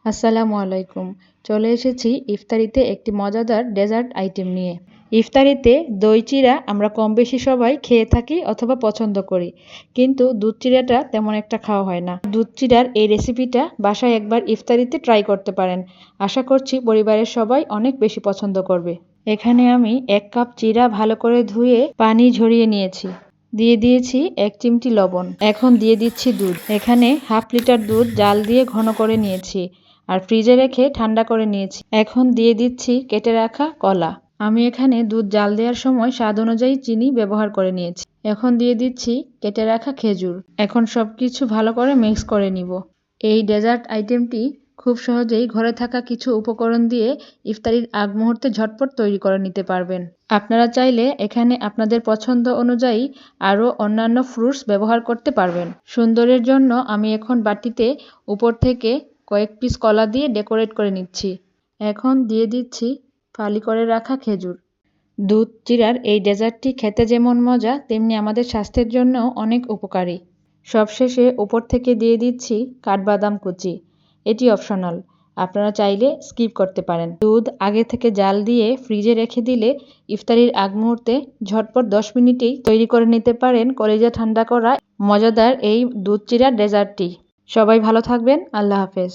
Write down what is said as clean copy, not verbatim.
আসসালামু আলাইকুম। চলে এসেছি ইফতারিতে একটি মজাদার ডেজার্ট আইটেম নিয়ে। ইফতারিতে দই চিড়া আমরা কম বেশি সবাই খেয়ে থাকি অথবা পছন্দ করি, কিন্তু দুধ চিড়াটা তেমন একটা খাওয়া হয় না। দুধ চিড়ার এই রেসিপিটা বাসায় একবার ইফতারিতে ট্রাই করতে পারেন। আশা করছি পরিবারের সবাই অনেক বেশি পছন্দ করবে। এখানে আমি 1 কাপ চিড়া ভালো করে ধুয়ে পানি ঝরিয়ে নিয়েছি। দিয়ে দিয়েছি 1 চিমটি লবণ। এখন দিয়ে দিচ্ছি দুধ। এখানে হাফ লিটার দুধ জাল দিয়ে ঘন করে নিয়েছি আর ফ্রিজে রেখে ঠান্ডা করে নিয়েছি। এখন দিয়ে দিচ্ছি কেটে রাখা কলা। আমি এখানে দুধ জাল দেওয়ার সময় স্বাদ অনুযায়ী চিনি ব্যবহার করে নিয়েছি। এখন দিয়ে দিচ্ছি কেটে রাখা খেজুর। এখন সবকিছু ভালো করে মিক্স করে নিব। এই ডেজার্ট আইটেমটি খুব সহজেই ঘরে থাকা কিছু উপকরণ দিয়ে ইফতারির আগ মুহূর্তে ঝটপট তৈরি করে নিতে পারবেন। আপনারা চাইলে এখানে আপনাদের পছন্দ অনুযায়ী আরও অন্যান্য ফ্রুটস ব্যবহার করতে পারবেন। সুন্দরের জন্য আমি এখন বাটিতে উপর থেকে কয়েক পিস কলা দিয়ে ডেকোরেট করে নিচ্ছি। এখন দিয়ে দিচ্ছি ফালি করে রাখা খেজুর। দুধ চিড়ার এই ডেজার্টটি খেতে যেমন মজা, তেমনি আমাদের স্বাস্থ্যের জন্যও অনেক উপকারী। সবশেষে উপর থেকে দিয়ে দিচ্ছি কাঠবাদাম কুচি। এটি অপশনাল, আপনারা চাইলে স্কিপ করতে পারেন। দুধ আগে থেকে জাল দিয়ে ফ্রিজে রেখে দিলে ইফতারির আগ মুহূর্তে ঝটপট 10 মিনিটেই তৈরি করে নিতে পারেন কলিজা ঠান্ডা করা মজাদার এই দুধ চিড়ার ডেজার্টটি। সবাই ভালো থাকবেন। আল্লাহ হাফেজ।